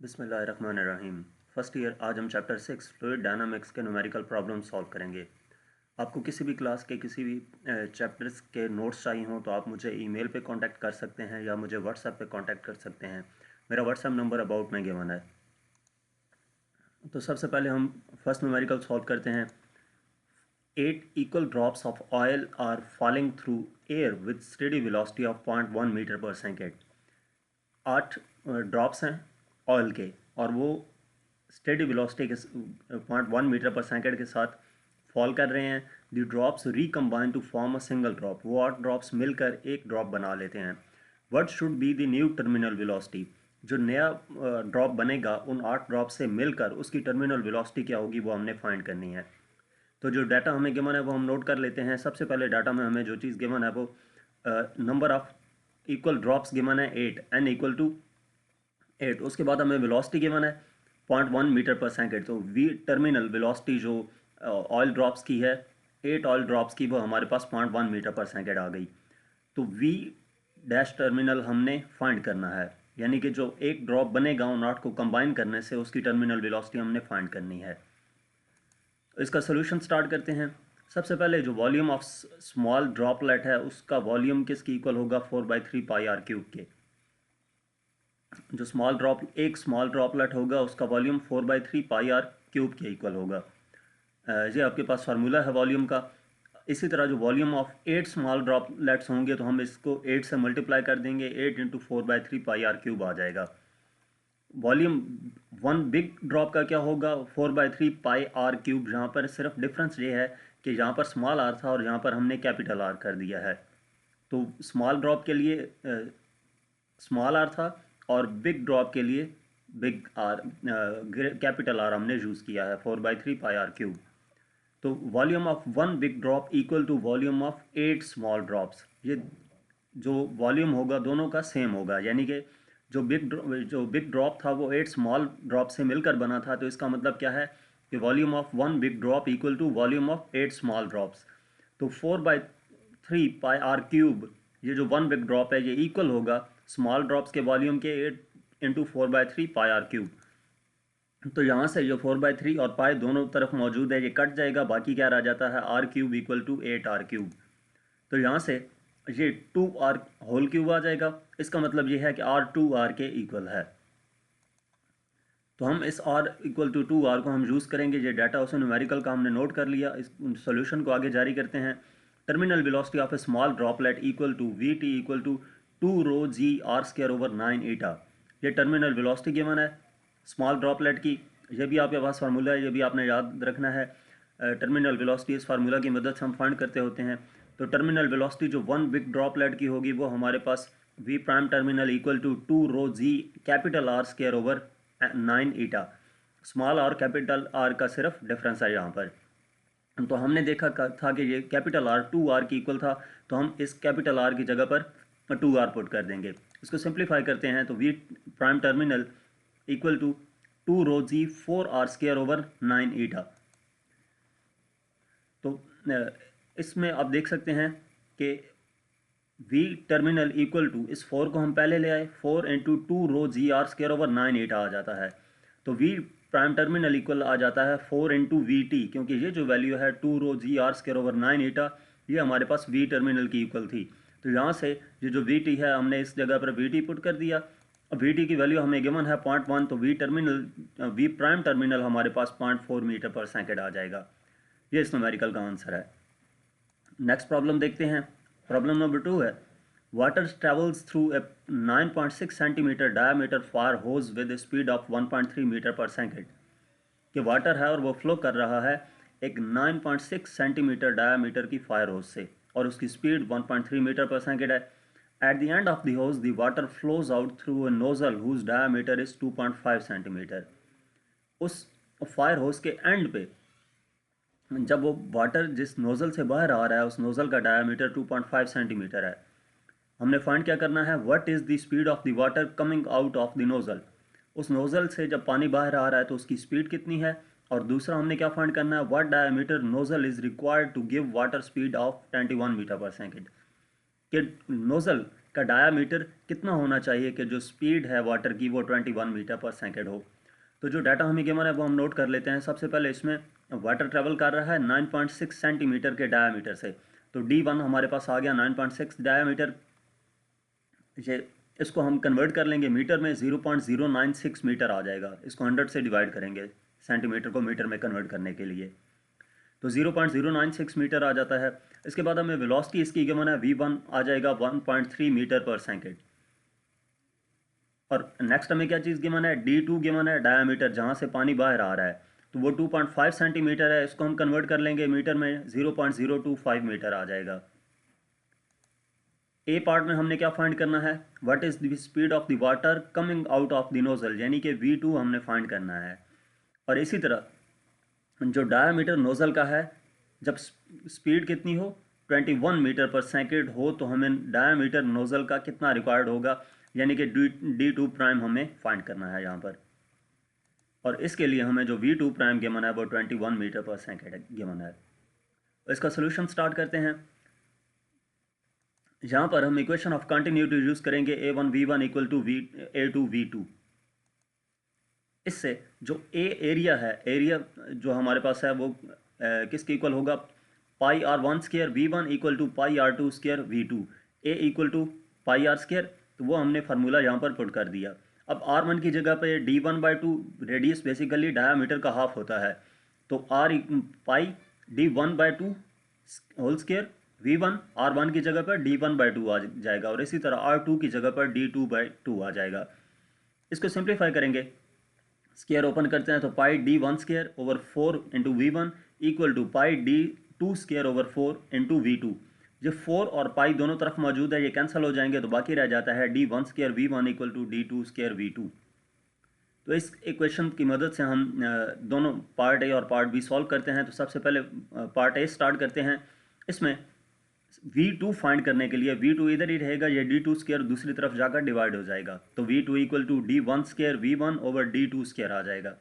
बिस्मिल्लाहिर्रहमानिर्रहीम। First year आज हम चैप्टर 6 फ्लूइड डायनामिक्स के न्यूमेरिकल प्रॉब्लम सॉल्व करेंगे। आपको किसी भी क्लास के किसी भी चैप्टर्स के नोट्स चाहिए हो तो आप मुझे ईमेल पे कांटेक्ट कर सकते हैं या मुझे व्हाट्सएप पे कांटेक्ट कर सकते हैं। मेरा व्हाट्सएप नंबर अबाउट में गिवन है। तो सबसे पहले हम फर्स्ट न्यूमेरिकल सॉल्व करते हैं। 8 equal drops of oil are falling through air with steady velocity of 0.1 metre पर सेकेंड। 8 ड्रॉप्स हैं ऑयल के और वो स्टेडी वेलोसिटी के 0.1 मीटर पर सेकेंड के साथ फॉल कर रहे हैं। The drops recombine to form a single drop. वो 8 ड्रॉप्स मिलकर एक ड्रॉप बना लेते हैं। What should be the new terminal velocity. जो नया ड्रॉप बनेगा उन 8 ड्रॉप से मिलकर उसकी टर्मिनल वेलोसिटी क्या होगी वो हमने फाइंड करनी है। तो जो डाटा हमें गिवन है वो हम नोट कर लेते हैं। सबसे पहले डाटा में हमें जो चीज़ गिवन है वो number of equal drops given है 8, n इक्वल टू 8। उसके बाद हमें वेलोसिटी गिवन है 0.1 मीटर पर सेकेंड। तो वी टर्मिनल वेलोसिटी जो ऑयल ड्रॉप्स की है 8 ऑयल ड्रॉप्स की वो हमारे पास 0.1 मीटर पर सेकेंड आ गई। तो वी डैश टर्मिनल हमने फाइंड करना है, यानी कि जो एक ड्रॉप बनेगा उन 8 को कंबाइन करने से उसकी टर्मिनल वेलोसिटी हमने फाइंड करनी है। इसका सोल्यूशन स्टार्ट करते हैं। सबसे पहले जो वॉल्यूम ऑफ स्मॉल ड्रॉपलेट है उसका वॉल्यूम किसकी इक्वल होगा 4/3 पाई आर क्यूब के। जो एक स्मॉल ड्रॉपलेट होगा उसका वॉल्यूम 4/3 पाई आर क्यूब के इक्वल होगा। ये आपके पास फार्मूला है वॉल्यूम का। इसी तरह जो वॉल्यूम ऑफ 8 स्मॉल ड्रॉपलेट्स होंगे तो हम इसको 8 से मल्टीप्लाई कर देंगे। 8 इंटू 4/3 पाई आर क्यूब आ जाएगा। वॉल्यूम 1 बिग ड्रॉप का क्या होगा 4/3 पाई आर क्यूब। यहाँ पर सिर्फ डिफरेंस ये है कि यहाँ पर स्मॉल आर था और यहाँ पर हमने कैपिटल आर कर दिया है। तो स्मॉल ड्रॉप के लिए स्मॉल आर था और बिग ड्रॉप के लिए बिग आर कैपिटल आर हमने यूज़ किया है 4/3 पाई आर क्यूब। तो volume of 1 big drop equal to volume of 8 small drops. ये जो वॉल्यूम होगा दोनों का सेम होगा, यानी कि जो बिग ड्रॉप था वो 8 स्मॉल ड्रॉप से मिलकर बना था। तो इसका मतलब क्या है कि volume of 1 big drop equal to volume of 8 small drops. तो 4/3 पाई आर क्यूब, ये जो 1 बिग ड्रॉप है ये इक्वल होगा स्मॉल ड्रॉप्स के वॉल्यूम के 8 इंटू 4/3 पाई आर क्यूब। तो यहाँ से जो 4/3 और पाई दोनों तरफ मौजूद है ये कट जाएगा, बाकी क्या रह जाता है R cube equal to 8 R cube. तो यहाँ से ये 2 आर होल क्यूब आ जाएगा। इसका मतलब ये है कि आर 2 आर के इक्वल है। तो हम इस आर इक्वल टू 2 आर को हम यूज़ करेंगे। ये डाटा उसे न्यूमेरिकल का हमने नोट कर लिया। इस सोल्यूशन को आगे जारी करते हैं। Terminal velocity of a small droplet equal to V T equal to 2 rho G R square over 9 eta. ये टर्मिनल वेलोसिटी गिवन है स्मॉल ड्रॉपलेट की। ये भी आपके पास फार्मूला है, ये भी आपने याद रखना है। टर्मिनल वेलोसिटी इस फार्मूला की मदद से हम फाइंड करते होते हैं। तो टर्मिनल वेलोसिटी जो 1 बिग ड्रॉपलेट की होगी वो हमारे पास V prime terminal equal to 2 rho g capital R square over 9 eta. Small और कैपिटल आर का सिर्फ डिफरेंस है यहाँ पर। तो हमने देखा था कि ये कैपिटल आर 2 आर की इक्वल था, तो हम इस कैपिटल आर की जगह पर 2 आर पुट कर देंगे। इसको सिंप्लीफाई करते हैं तो V prime terminal equal to 2 rho G 4 R square over 9 eta. तो इसमें आप देख सकते हैं कि वी टर्मिनल इक्वल टू इस 4 को हम पहले ले आए, 4 into 2 rho G R square over 9 eta आ जाता है। तो वी प्राइम टर्मिनल इक्वल आ जाता है 4 इंटू वी टी, क्योंकि ये जो वैल्यू है 2 rho G R square over 9 eta ये हमारे पास वी टर्मिनल की इक्वल थी। तो यहाँ से ये जो वी टी है हमने इस जगह पर वी टी पुट कर दिया। अब वी टी की वैल्यू हमें गिवन है 0.1, तो वी प्राइम टर्मिनल हमारे पास 0.4 मीटर पर सेकेंड आ जाएगा। ये इस न्यूमेरिकल का आंसर है। नेक्स्ट प्रॉब्लम देखते हैं। प्रॉब्लम नंबर 2 है water travels through a 9.6 centimetre diameter fire hose with speed of 1.3 metre पर सेकेंड। कि वाटर है और वो फ्लो कर रहा है एक 9.6 सेंटीमीटर डायमीटर की फायर होज से और उसकी स्पीड 1.3 मीटर पर सेकेंड है। At the end of the hose the water flows out through a nozzle whose diameter is 2.5 centimetre. उस फायर होज के एंड पे जब वो वाटर जिस नोज़ल से बाहर आ रहा है उस नोज़ल का डायमीटर 2.5 सेंटीमीटर है। हमने फाइंड क्या करना है what is the speed of the water coming out of the nozzle. उस नोज़ल से जब पानी बाहर आ रहा है तो उसकी स्पीड कितनी है। और दूसरा हमने क्या फाइंड करना है what diameter nozzle is required to give water speed of 21 metre पर सेकेंड। कि नोज़ल का डायामीटर कितना होना चाहिए कि जो स्पीड है वाटर की वो 21 मीटर पर सेकेंड हो। तो जो डाटा हमें गिवन है वो हम नोट कर लेते हैं। सबसे पहले इसमें वाटर ट्रेवल कर रहा है 9.6 सेंटीमीटर के डायामीटर से, तो D1 हमारे पास आ गया 9.6 डायामीटर। ये इसको हम कन्वर्ट कर लेंगे मीटर में, 0.096 मीटर आ जाएगा। इसको 100 से डिवाइड करेंगे सेंटीमीटर को मीटर में कन्वर्ट करने के लिए, तो 0.096 मीटर आ जाता है। इसके बाद हमें वेलोसिटी इसकी गिवन है V1 आ जाएगा 1.3 मीटर पर सेकेंड। और नेक्स्ट हमें क्या चीज़ गिवन है, D2 गिवन है, डायामीटर जहाँ से पानी बाहर आ रहा है, तो वो 2.5 सेंटीमीटर है। इसको हम कन्वर्ट कर लेंगे मीटर में, 0.025 मीटर आ जाएगा। ए पार्ट में हमने क्या फाइंड करना है, what is the speed of the water coming out of the nozzle, यानी कि V2 हमने फाइंड करना है। और इसी तरह जो डायामीटर नोजल का है, जब स्पीड कितनी हो 21 मीटर पर सेकेंड हो, तो हमें डायामीटर नोजल का कितना रिक्वायर्ड होगा, यानी कि D2 प्राइम हमें फाइंड करना है यहाँ पर। और इसके लिए हमें जो V2 प्राइम गिवन है वो 21 मीटर पर सेकेंड गिवन है। इसका सोल्यूशन स्टार्ट करते हैं। यहाँ पर हम इक्वेशन ऑफ कंटिन्यूटी यूज करेंगे, A1 V1 equal to A2 V2। इससे जो एरिया है, एरिया जो हमारे पास है वो किसके इक्वल होगा, pi R1 square V1 equal to pi R2 square V2, A equal to pi R square. तो वो हमने फार्मूला यहाँ पर पुट कर दिया। अब R1 की जगह पे D1/2, रेडियस बेसिकली डायामीटर का हाफ होता है, तो पाई D1/2 whole square V1, R1 की जगह पर D1/2 आ जाएगा, और इसी तरह R2 की जगह पर D2/2 आ जाएगा। इसको सिंप्लीफाई करेंगे, स्क्वायर ओपन करते हैं, तो pi D1 square over 4 into V1 equal to pi D2 square over 4 into V2। जो 4 और पाई दोनों तरफ मौजूद है, ये कैंसिल हो जाएंगे, तो बाकी रह जाता है D1 square V1 equal to D2 square V2। तो इस इक्वेशन की मदद से हम दोनों पार्ट ए और पार्ट बी सॉल्व करते हैं। तो सबसे पहले पार्ट ए स्टार्ट करते हैं। इसमें V2 फाइंड करने के लिए V2 इधर ही रहेगा, ये D2 स्क्वायर दूसरी तरफ जाकर डिवाइड हो जाएगा, तो V2 equal to D1 square V1 over D2 square आ जाएगा।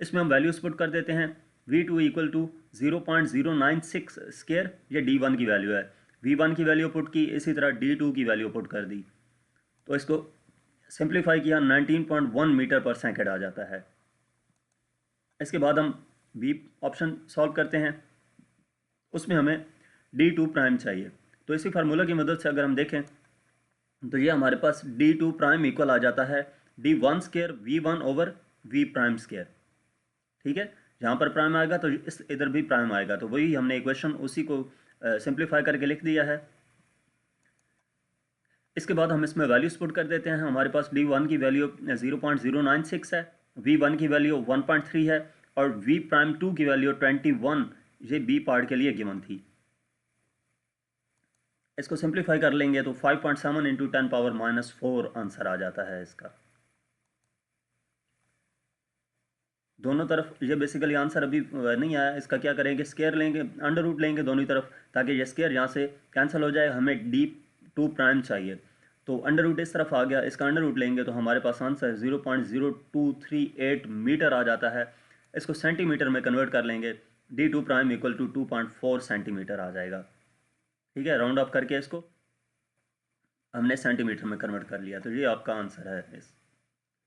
इसमें हम वैल्यूज पुट कर देते हैं। V2 इक्वल टू 0.096 स्क्वायर, ये D1 की वैल्यू है, V1 की वैल्यू पुट की, इसी तरह D2 की वैल्यू पुट कर दी। तो इसको सिंप्लीफाई किया, 19.1 मीटर पर सेकेंड आ जाता है। इसके बाद हम बी ऑप्शन सॉल्व करते हैं। उसमें हमें D2 प्राइम चाहिए, तो इसी फार्मूला की मदद से अगर हम देखें तो ये हमारे पास D2 प्राइम इक्वल आ जाता है D1 square V1 over V prime square. ठीक है, यहाँ पर प्राइम आएगा तो इस इधर भी प्राइम आएगा, तो वही हमने इक्वेशन उसी को सिंप्लीफाई करके लिख दिया है। इसके बाद हम इसमें वैल्यूज पुट कर देते हैं। हमारे पास D1 की वैल्यू 0.096 है, V1 की वैल्यू 1.3 है, और V प्राइम 2 की वैल्यू 21, ये बी पार्ट के लिए गिवन थी। इसको सिंप्लीफाई कर लेंगे तो 5.7 इंटू 10 पावर -4 आंसर आ जाता है इसका। दोनों तरफ ये बेसिकली आंसर अभी नहीं आया, इसका क्या करेंगे, स्क्वायर लेंगे, अंडर रूट लेंगे दोनों तरफ, ताकि ये स्क्वायर यहाँ से कैंसिल हो जाए। हमें D2 प्राइम चाहिए, तो अंडर रूट इस तरफ आ गया, इसका अंडर रूट लेंगे तो हमारे पास आंसर 0.0238 मीटर आ जाता है। इसको सेंटीमीटर में कन्वर्ट कर लेंगे, D2 प्राइम इक्वल टू 2.4 सेंटीमीटर आ जाएगा। ठीक है, राउंड ऑफ करके इसको हमने सेंटीमीटर में कन्वर्ट कर लिया, तो ये आपका आंसर है। इस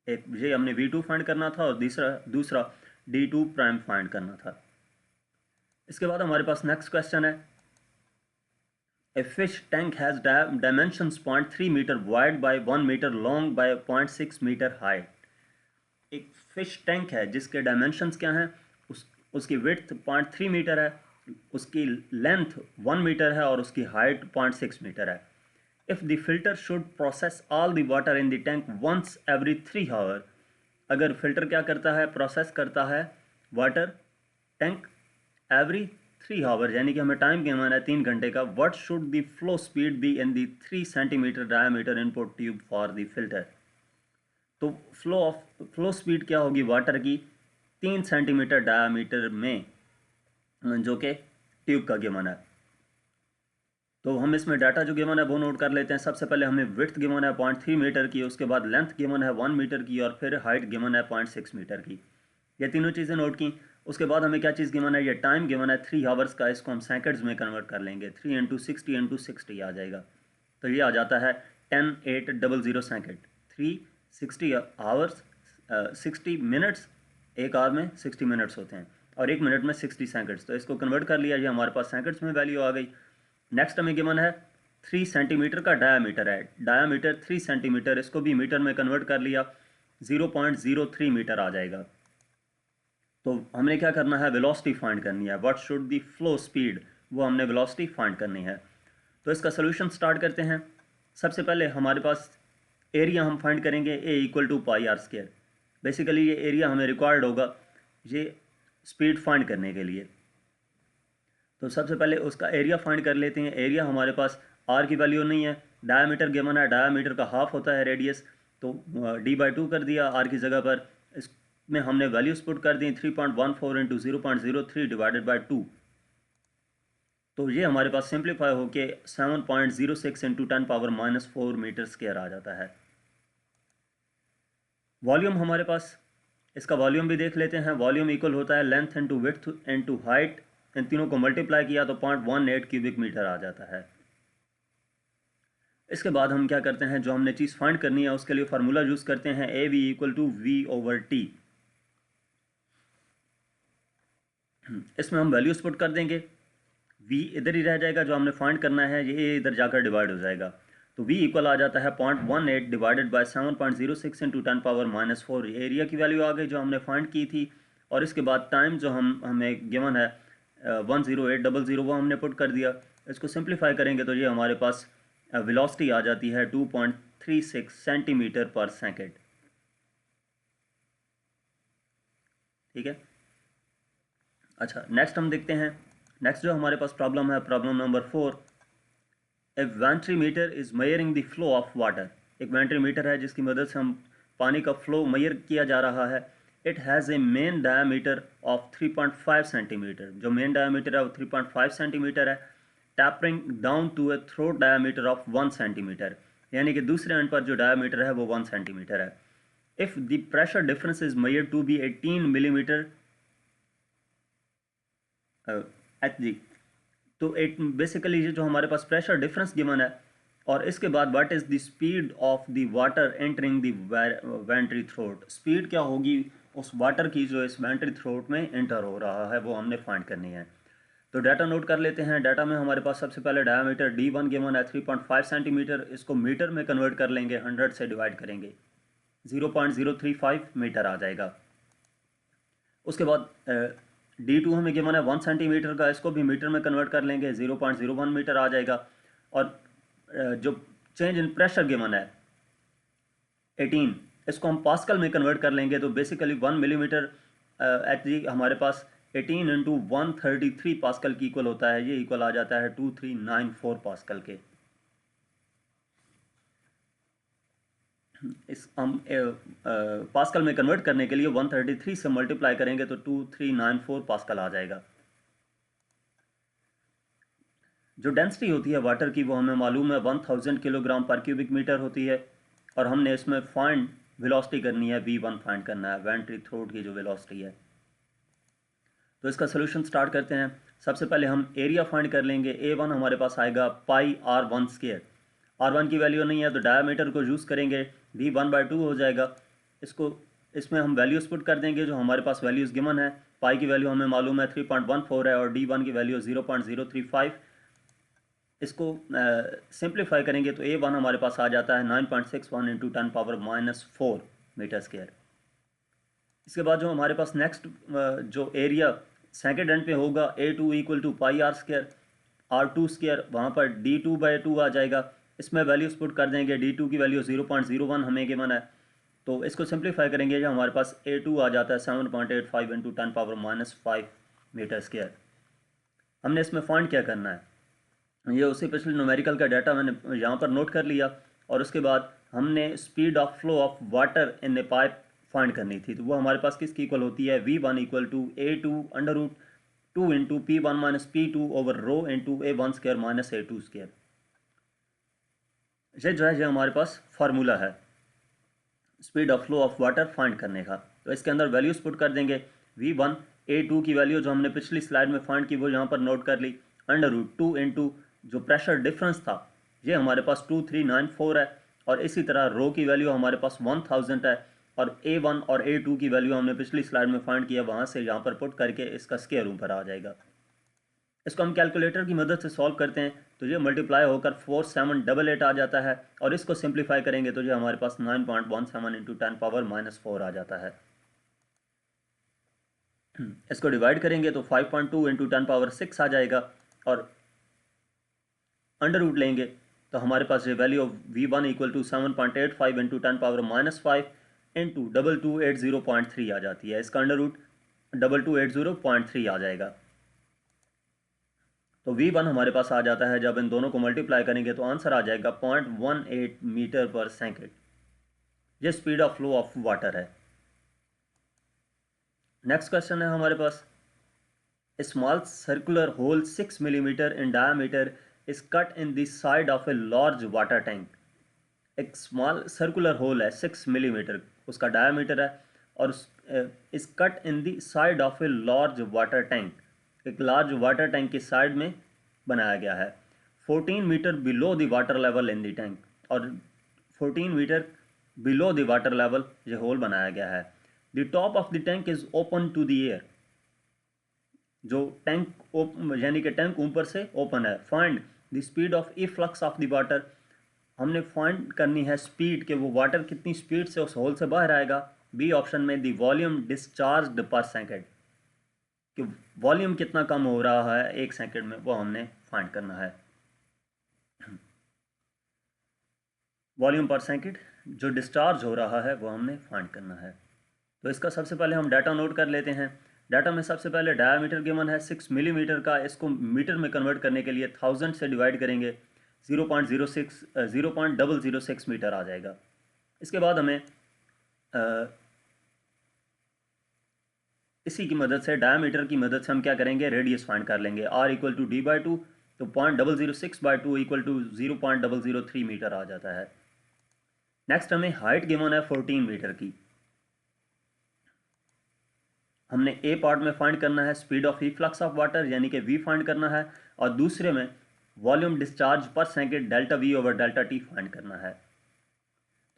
एक ये हमने V2 फाइंड करना था, और दूसरा D2 प्राइम फाइंड करना था। इसके बाद हमारे पास नेक्स्ट क्वेश्चन है, a fish tank has dimensions 0.3 metre wide by 1 metre long by 0.6 metre height. एक फिश टैंक है जिसके डायमेंशंस क्या हैं, उसकी विड्थ 0.3 मीटर है, उसकी लेंथ 1 मीटर है, और उसकी हाइट 0.6 मीटर है। If the filter should process all the water in the tank once every 3 hours, अगर फिल्टर क्या करता है, प्रोसेस करता है वाटर टैंक एवरी 3 आवर, यानी कि हमें टाइम गिवन है 3 घंटे का। What should the flow speed be in the 3 centimetre diameter input tube for the filter. तो फ्लो स्पीड क्या होगी वाटर की 3 सेंटीमीटर डायमीटर में, जो कि ट्यूब का गिवन है। तो हम इसमें डाटा जो गिवन है वो नोट कर लेते हैं। सबसे पहले हमें विड्थ गिवन है 0.3 मीटर की, उसके बाद लेंथ गिवन है 1 मीटर की, और फिर हाइट गिवन है 0.6 मीटर की। ये तीनों चीज़ें नोट की। उसके बाद हमें क्या चीज़ गिवन है, ये टाइम गिवन है 3 आवर्स का, इसको हम सेकंड्स में कन्वर्ट कर लेंगे, 3 × 60 × 60 आ जाएगा, तो ये आ जाता है 10,800 सेकेंड, 360 आवर्स 60 मिनट्स, एक आवर में 60 मिनट्स होते हैं और एक मिनट में 60 सेकेंड्स। तो इसको कन्वर्ट कर लिया, ये हमारे पास सेकेंड्स में वैल्यू आ गई। नेक्स्ट हमें गिवन है 3 सेंटीमीटर का डायामीटर है, डायामीटर 3 सेंटीमीटर, इसको भी मीटर में कन्वर्ट कर लिया, 0.03 मीटर आ जाएगा। तो हमने क्या करना है, वेलोसिटी फाइंड करनी है, what should the flow speed, वो हमने वेलोसिटी फाइंड करनी है। तो इसका सोल्यूशन स्टार्ट करते हैं। सबसे पहले हमारे पास एरिया हम फाइंड करेंगे, A equal to pi R square. Basically ये एरिया हमें रिक्वायर्ड होगा ये स्पीड फाइंड करने के लिए। तो सबसे पहले उसका एरिया फाइंड कर लेते हैं। एरिया हमारे पास आर की वैल्यू नहीं है, डायामीटर गिवन है, डायामीटर का हाफ होता है रेडियस, तो d/2 कर दिया आर की जगह पर। इसमें हमने वैल्यूज पुट कर दी 3.14 इंटू 0.03 डिवाइडेड बाई 2। तो ये हमारे पास सिंप्लीफाई होके 7.06 इंटू 10⁻⁻4 मीटर स्क्वायर आ जाता है। वॉल्यूम हमारे पास, इसका वॉल्यूम भी देख लेते हैं। वॉल्यूम इक्वल होता है length into width into height, इन तीनों को मल्टीप्लाई किया तो 0.18 क्यूबिक मीटर आ जाता है। इसके बाद हम क्या करते हैं, जो हमने चीज़ फाइंड करनी है उसके लिए फार्मूला यूज़ करते हैं, A V equal to v/t। इसमें हम वैल्यूज पुट कर देंगे, v इधर ही रह जाएगा, जो हमने फाइंड करना है ये इधर जाकर डिवाइड हो जाएगा। तो v इक्वल आ जाता है 0.18 डिवाइडेड बाय 7.06 इंटू 10⁻⁻4। एरिया की वैल्यू आ गई जो हमने फाइंड की थी। और इसके बाद टाइम जो हमें गिवन है 10800, वो हमने पुट कर दिया। इसको सिंप्लीफाई करेंगे तो ये हमारे पास वेलोसिटी आ जाती है 2.36 सेंटीमीटर पर सेकेंड। ठीक है, अच्छा नेक्स्ट हम देखते हैं। नेक्स्ट जो हमारे पास प्रॉब्लम है, problem number 4, A venturimeter is measuring the flow of water. एक वेंट्रीमीटर है जिसकी मदद से हम पानी का फ्लो मेजर किया जा रहा है। It has a main diameter of 3.5 centimetre. जो मेन डायमीटर है वो 3.5 सेंटीमीटर है। Tapering down to a throat diameter of 1 centimetre, यानी कि दूसरे एंड पर जो डायमीटर है वो 1 सेंटीमीटर है। If the pressure difference is measured to be 18 millimetre H G. तो बेसिकली ये जो हमारे पास प्रेशर डिफरेंस गिवन है, और इसके बाद what is the speed of the water entering the venturi throat. Speed क्या होगी उस वाटर की जो इस वेंट्री थ्रोट में एंटर हो रहा है, वो हमने फाइंड करनी है। तो डाटा नोट कर लेते हैं। डाटा में हमारे पास सबसे पहले डायमीटर d1 गिवन है 3.5 सेंटीमीटर। इसको मीटर में कन्वर्ट कर लेंगे, 100 से डिवाइड करेंगे, 0.035 मीटर आ जाएगा। उसके बाद d2 हमें गिवन है 1 सेंटीमीटर का, इसको भी मीटर में कन्वर्ट कर लेंगे, 0.01 मीटर आ जाएगा। और जो चेंज इन प्रेशर गिवन है 18, इसको हम पास्कल में कन्वर्ट कर लेंगे। तो बेसिकली 1 मिलीमीटर एच हमारे पास 18 इंटू 133 पास्कल की इक्वल होता है। ये इक्वल आ जाता है 2394 पास्कल के। इस हम पास्कल में कन्वर्ट करने के लिए 133 से मल्टीप्लाई करेंगे तो 2394 पास्कल आ जाएगा। जो डेंसिटी होती है वाटर की वो हमें मालूम है 1000 किलोग्राम पर क्यूबिक मीटर होती है। और हमने इसमें फाइंड वेलोसिटी करनी है, v1 फाइंड करना है, वेंट्री थ्रोट की जो वेलोसिटी है। तो इसका सोल्यूशन स्टार्ट करते हैं। सबसे पहले हम एरिया फाइंड कर लेंगे। a1 हमारे पास आएगा पाई r1 स्क्वायर। r1 की वैल्यू नहीं है तो डायमीटर को यूज़ करेंगे, d1/2 हो जाएगा। इसमें हम वैल्यूज पुट कर देंगे जो हमारे पास वैल्यूज़ गिवन है। पाई की वैल्यू हमें मालूम है 3.14 है और d1 की वैल्यू 0.035। इसको सिंप्लीफाई करेंगे तो a1 हमारे पास आ जाता है 9.61 इंटू 10⁻⁻4 मीटर स्क्वायर। इसके बाद जो हमारे पास नेक्स्ट जो एरिया सेकेंड एंड पे होगा a2 equal to pi r square, r2 square, वहाँ पर d2/2 आ जाएगा। इसमें वैल्यूज पुट कर देंगे, d2 की वैल्यू 0.01 हमें गिवन है। तो इसको सिंप्लीफाई करेंगे जो हमारे पास a2 आ जाता है 7.85 इंटू 10⁻⁵ मीटर स्क्वायर। हमने इसमें फाइंड क्या करना है, ये उसी पिछले न्यूमेरिकल का डाटा मैंने यहाँ पर नोट कर लिया। और उसके बाद हमने speed of flow of water in A pipe find करनी थी। तो वो हमारे पास किसकी इक्वल होती है, v1 equal to a2 into p1 minus p2 over rho into a1 square minus a2 square. ये जो है ये हमारे पास फार्मूला है speed of flow of water find करने का। तो इसके अंदर वैल्यूज पुट कर देंगे। v1 a2 की वैल्यू जो हमने पिछली स्लाइड में फाइंड की वो यहाँ पर नोट कर ली, √2 इंटू जो प्रेशर डिफरेंस था ये हमारे पास 2394 है, और इसी तरह रो की वैल्यू हमारे पास 1000 है, और A1 और A2 की वैल्यू हमने पिछली स्लाइड में फाइंड किया, वहाँ से यहाँ पर पुट करके इसका स्क्वायर ऊपर आ जाएगा। इसको हम कैलकुलेटर की मदद से सॉल्व करते हैं, तो ये मल्टीप्लाई होकर 4788 आ जाता है, और इसको सिंप्लीफाई करेंगे तो ये हमारे पास 9.17 इंटू 10⁻⁻4 आ जाता है। इसको डिवाइड करेंगे तो 5.2 इंटू 10⁻6 आ जाएगा, और अंडर रूट लेंगे तो हमारे पास ये value of V1 equal to 7.85 into 10⁻⁻5 into 2280.3 आ जाती है। इसका अंडर रूट 2280.3 आ जाएगा। तो V1 हमारे पास आ जाता है, जब इन दोनों को मल्टीप्लाई करेंगे तो आंसर आ जाएगा 0.18 मीटर पर सेकेंड। ये speed of flow of water है। नेक्स्ट क्वेश्चन है हमारे पास, small circular hole 6 millimetre in diameter is cut in the side of a large water tank. एक स्मॉल सर्कुलर होल है 6 मिलीमीटर, उसका डायमीटर है, और is cut in the side of a large water tank, एक large water tank की side में बनाया गया है। 14 metre below the water level in the tank, और 14 metre below the water level ये होल बनाया गया है। The top of the tank is open to the air, जो टैंक यानी कि टैंक ऊपर से ओपन है। Find the speed of efflux of the water, हमने फाइंड करनी है स्पीड के वो वाटर कितनी स्पीड से उस होल से बाहर आएगा। बी ऑप्शन में द वॉल्यूम डिस्चार्ज्ड पर सेकेंड, कि वॉल्यूम कितना कम हो रहा है एक सेकेंड में, वो हमने फाइंड करना है। वॉल्यूम पर सेकेंड जो डिस्चार्ज हो रहा है वो हमने फाइंड करना है। तो इसका सबसे पहले हम डाटा नोट कर लेते हैं। डाटा में सबसे पहले डायमीटर गिवन है 6 मिलीमीटर का, इसको मीटर में कन्वर्ट करने के लिए 1000 से डिवाइड करेंगे, 0.006 मीटर आ जाएगा। इसके बाद हमें इसी की मदद से, डायमीटर की मदद से हम क्या करेंगे, रेडियस फाइंड कर लेंगे। r इक्वल टू d/2, तो 0.006/2 इक्वल टू 0.003 मीटर आ जाता है। नेक्स्ट हमें हाइट गिवन है 14 मीटर की। हमने ए पार्ट में फाइंड करना है speed of efflux of water यानी कि v फाइंड करना है, और दूसरे में वॉल्यूम डिस्चार्ज पर second delta v over delta t find करना है।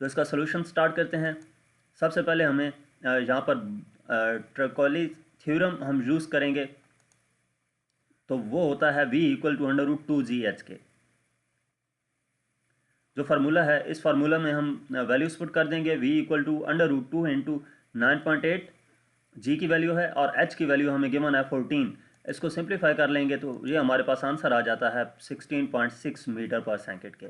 तो इसका सोल्यूशन स्टार्ट करते हैं। सबसे पहले हमें यहाँ पर ट्रकोली थ्योरम हम यूज़ करेंगे, तो वो होता है v इक्वल टू √2gh के। जो फार्मूला है, इस फार्मूला में हम वैल्यूज पुट कर देंगे। v equal to √2 into 9.8 g की वैल्यू है, और h की वैल्यू हमें गिवन है 14। इसको सिंप्लीफाई कर लेंगे तो ये हमारे पास आंसर आ जाता है 16.6 मीटर पर सेकेंड के।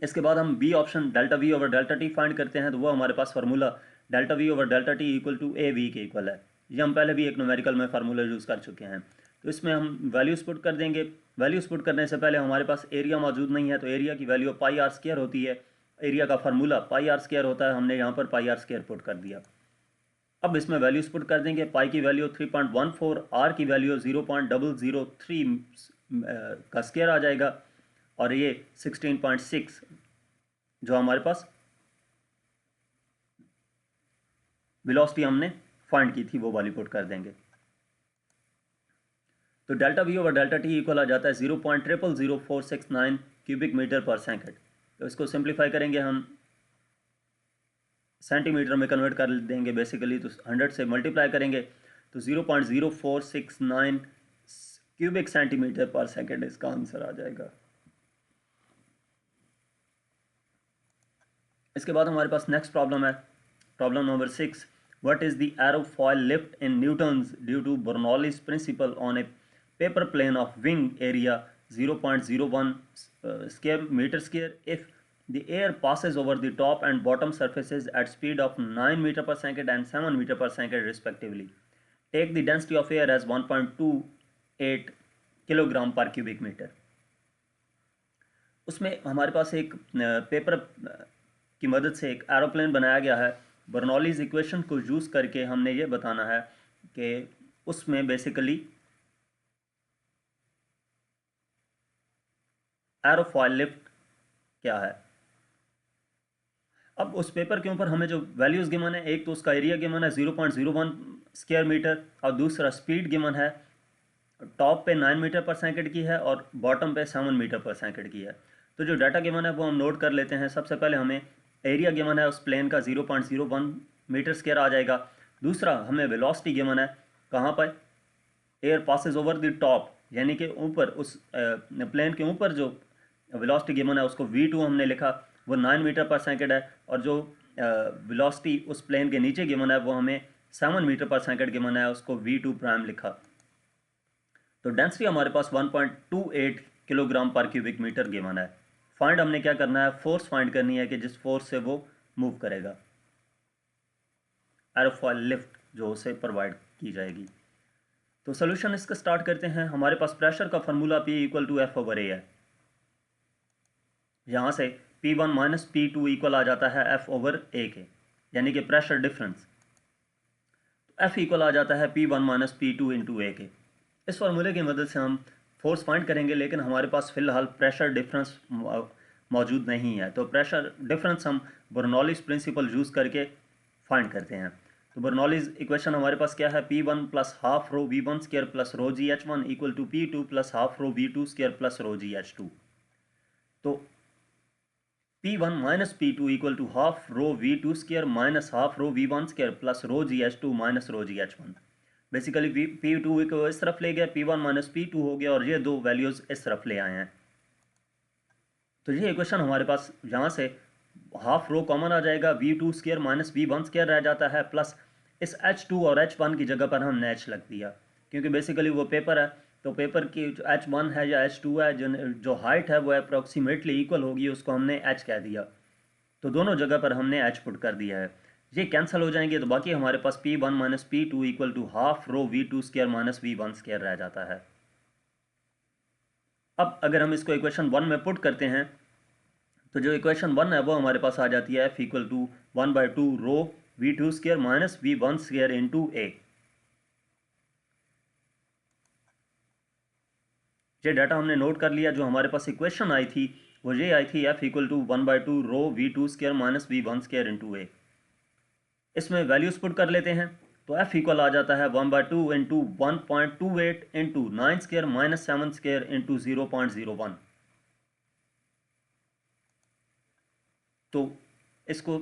इसके बाद हम B option delta v over delta t find करते हैं, तो वो हमारे पास formula delta v over delta t equal to A V के इक्वल है। ये हम पहले भी एक न्यूमेरिकल में फार्मूला यूज़ कर चुके हैं। तो इसमें हम वैल्यूज पुट कर देंगे। वैल्यूज पुट करने से पहले हमारे पास एरिया मौजूद नहीं है, तो एरिया की वैल्यू πr² होती है। एरिया का फार्मूला πr² होता है, हमने यहाँ पर πr² पुट कर दिया। अब इसमें वैल्यूज पुट कर देंगे। पाई की वैल्यू 3.14, आर की वैल्यू 0.003 का स्क्वायर आ जाएगा, और ये 16.6 जो हमारे पास वेलोसिटी हमने फाइंड की थी वो वाली पुट कर देंगे। तो delta v over delta t equal आ जाता है 0.000469 क्यूबिक मीटर पर सेकेंड। तो इसको सिंप्लीफाई करेंगे हम, सेंटीमीटर में कन्वर्ट कर देंगे बेसिकली, तो 100 से मल्टीप्लाई करेंगे तो 0.0469 क्यूबिक सेंटीमीटर पर सेकेंड इसका आंसर आ जाएगा। इसके बाद हमारे पास नेक्स्ट प्रॉब्लम है, problem number 6। What is the aerofoil lift in newtons due to Bernoulli's principle on a paper plane of wing area 0.01 square metre square if the air passes over the top and bottom surfaces at speed of 9 meter per second and 7 meter per second respectively. Take the density of air as 1.28 kilogram पर cubic metre. उसमें हमारे पास एक paper की मदद से एक aeroplane बनाया गया है। बर्नौलीज इक्वेशन को यूज़ करके हमने ये बताना है कि उसमें बेसिकली एरोफॉइल लिफ्ट क्या है। अब उस पेपर के ऊपर हमें जो वैल्यूज़ गिवन है, एक तो उसका एरिया गिवन है 0.01 स्क्वायर मीटर, और दूसरा स्पीड गिवन है टॉप पे 9 मीटर पर सेकंड की है और बॉटम पे 7 मीटर पर सेकंड की है। तो जो डाटा गिवन है वो हम नोट कर लेते हैं। सबसे पहले हमें एरिया गिवन है उस प्लेन का 0.01 मीटर स्क्वायर आ जाएगा। दूसरा हमें वेलोसिटी गिवन है कहाँ पर, air passes over the top, यानी कि ऊपर उस प्लेन के ऊपर जो वेलोसिटी गिवन है उसको v2 हमने लिखा, वो 9 मीटर पर सेकंड है। और जो वेलोसिटी उस प्लेन के नीचे गिवन है वो हमें 7 मीटर पर सेकंड गिवन है, उसको v2 प्राइम लिखा। तो डेंसिटी हमारे पास 1.28 किलोग्राम पर क्यूबिक मीटर गिवन है। फाइंड हमने क्या करना है, फोर्स फाइंड करनी है कि जिस फोर्स से वो मूव करेगा, एरोफॉइल लिफ्ट जो उसे प्रोवाइड की जाएगी। तो सोल्यूशन इसका स्टार्ट करते हैं। हमारे पास प्रेशर का formula P equal to F over A है। यहाँ से P1 माइनस P2 इक्वल आ जाता है एफ ओवर ए के, यानी कि प्रेशर डिफरेंस। एफ इक्वल आ जाता है P1 माइनस P2 इंटू ए के। इस फार्मूले की मदद से हम फोर्स फाइंड करेंगे, लेकिन हमारे पास फिलहाल प्रेशर डिफरेंस मौजूद नहीं है। तो प्रेशर डिफरेंस हम बर्नौलीज प्रिंसिपल यूज़ करके फाइंड करते हैं। तो बर्नौलीज इक्वेशन हमारे पास क्या है, P1 plus half rho V1 square plus rho GH1 equal to P2 plus half rho V2 square plus rho GH2। तो P1 minus P2 equal to half rho V2 square minus half rho V1 square plus rho GH2 minus rho GH1। Basically P2 को इस तरफ ले गया, P1 minus P2 हो गया और ये दो वैल्यूज़ इस तरफ ले आए हैं। तो ये इक्वेशन हमारे पास यहाँ से हाफ रो कॉमन आ जाएगा, V2 square minus V1 square रह जाता है, प्लस इस H2 और H1 की जगह पर हमने H लग दिया, क्योंकि बेसिकली वो पेपर है। तो पेपर की जो H1 है या H2 है, जो हाइट है वो अप्रोक्सीमेटली इक्वल होगी, उसको हमने H कह दिया। तो दोनों जगह पर हमने H पुट कर दिया है। ये कैंसिल हो जाएंगे, तो बाकी हमारे पास P1 minus P2 equal to half rho V2 square minus V1 square रह जाता है। अब अगर हम इसको इक्वेशन 1 में पुट करते हैं, तो जो इक्वेशन 1 है वो हमारे पास आ जाती है F equal to 1/2 rho V2 square minus V1 square into A. ये डाटा हमने नोट कर लिया। जो हमारे पास इक्वेशन आई थी वो ये आई थी, F equal to 1/2 rho V2 square minus V1 square into A. इसमें वैल्यूज पुट कर लेते हैं, तो F इक्वल आ जाता है 1/2 into 1.28 into 9 square minus 7 square into 0.01। तो इसको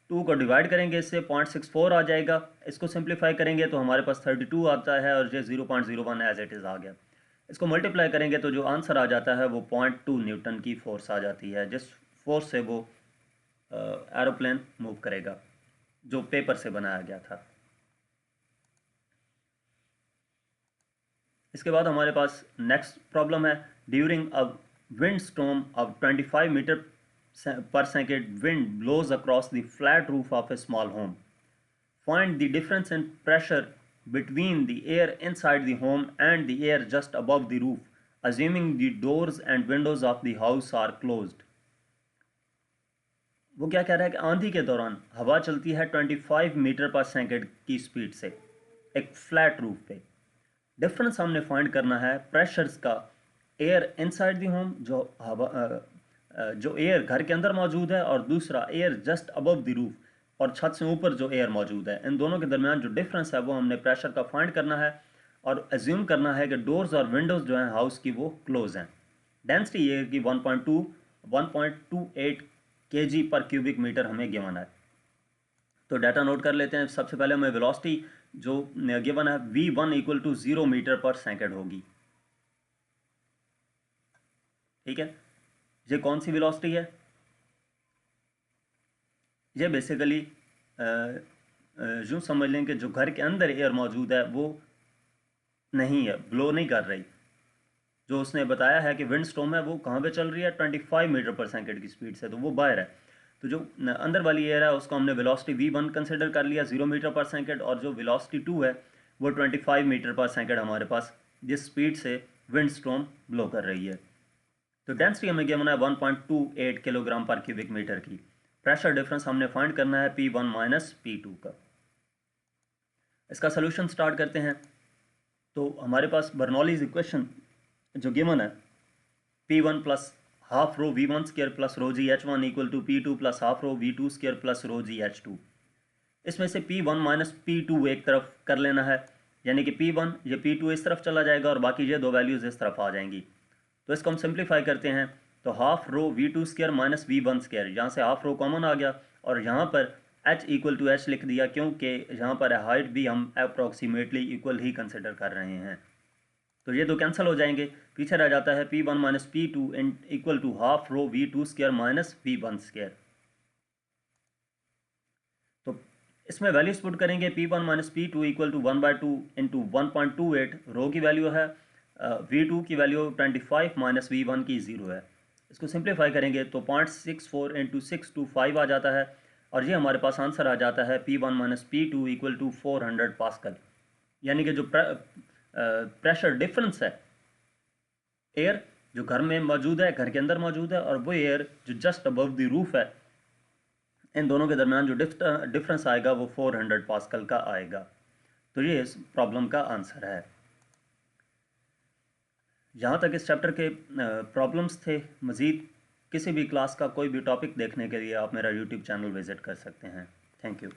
2 को डिवाइड करेंगे, इससे 0.64 आ जाएगा। इसको सिंप्लीफाई करेंगे तो हमारे पास 32 आता है और ये 0.01 एज इट इज़ आ गया। इसको मल्टीप्लाई करेंगे तो जो आंसर आ जाता है वो 0.2 न्यूटन की फोर्स आ जाती है, जिस फोर्स से वो एरोप्लेन मूव करेगा, जो पेपर से बनाया गया था। इसके बाद हमारे पास नेक्स्ट प्रॉब्लम है, during a wind storm of 25 metre per second wind blows across the flat roof of a small home. Find the difference in pressure between the air inside the home and the air just above the roof, assuming the doors and windows of the house are closed. वो क्या कह रहा है कि आंधी के दौरान हवा चलती है 25 मीटर पर सेकंड की स्पीड से एक फ्लैट रूफ पे। डिफरेंस हमने फाइंड करना है प्रेशर्स का, एयर इनसाइड द होम जो एयर घर के अंदर मौजूद है, और दूसरा air just above the roof और छत से ऊपर जो एयर मौजूद है। इन दोनों के दरमियान जो डिफरेंस है वो हमने प्रेशर का फाइंड करना है और एज्यूम करना है कि डोर्स और विंडोज़ जो हैं हाउस की वो क्लोज हैं। डेंसिटी ये कि 1.28 kg पर क्यूबिक मीटर हमें गिवन है। तो डाटा नोट कर लेते हैं। सबसे पहले हमें वेलोसिटी जो गिवन है V1 इक्वल टू 0 मीटर पर सेकंड होगी। ठीक है, ये कौन सी वेलोसिटी है, ये बेसिकली यूँ समझ लें कि जो घर के अंदर एयर मौजूद है वो नहीं है, ब्लो नहीं कर रही। जो उसने बताया है कि विंड स्टॉर्म है वो कहाँ पे चल रही है, 25 मीटर पर सेकंड की स्पीड से, तो वो बाहर है। तो जो अंदर वाली एयर है उसको हमने वेलोसिटी V1 कंसिडर कर लिया 0 मीटर पर सेकंड, और जो वेलोसिटी 2 है वो 25 मीटर पर सेकंड हमारे पास जिस स्पीड से विंड स्टॉर्म ब्लो कर रही है। तो डेंसिटी हमें गिवन है 1.28 किलोग्राम पर क्यूबिक मीटर की। प्रेशर डिफरेंस हमने फाइंड करना है P1 माइनस P2 का। इसका सोल्यूशन स्टार्ट करते हैं। तो हमारे पास बर्नौलीज इक्वेशन जो गिवन है P1 plus half rho V1 square plus rho GH1 equal to P2 plus half rho V2 square plus rho GH2। इसमें से P1 माइनस P2 एक तरफ कर लेना है, यानी कि P1 ये P2 इस तरफ चला जाएगा और बाकी ये दो वैल्यूज़ इस तरफ आ जाएंगी। तो इसको हम सिंप्लीफाई करते हैं, तो half rho V2 square minus V1 square, यहाँ से हाफ रो कॉमन आ गया और यहाँ पर h इक्वल टू h लिख दिया, क्योंकि यहाँ पर हाइट भी हम अप्रॉक्सीमेटली इक्वल ही कंसिडर कर रहे हैं। तो ये दो कैंसिल हो जाएंगे, पीछे रह जाता है P1 minus P2 equal to half rho V2 square minus V1 square. तो इसमें वैल्यूज पुट करेंगे, P1 minus P2 equal to 1/2 into 1.28, rho की वैल्यू है, V2 की वैल्यू 25 माइनस V1 की 0 है। इसको सिंप्लीफाई करेंगे तो 0.64 इंटू 625 आ जाता है और ये हमारे पास आंसर आ जाता है P1 minus P2 equal to 400 pascal. यानी कि जो प्रेशर डिफरेंस है एयर जो घर में मौजूद है, घर के अंदर मौजूद है, और वो एयर जो जस्ट अबव द रूफ है, इन दोनों के दरमियान जो डिफरेंस आएगा वो 400 पास्कल का आएगा। तो ये इस प्रॉब्लम का आंसर है। यहाँ तक इस चैप्टर के प्रॉब्लम्स थे। मज़ीद किसी भी क्लास का कोई भी टॉपिक देखने के लिए आप मेरा यूट्यूब चैनल विज़िट कर सकते हैं। Thank you.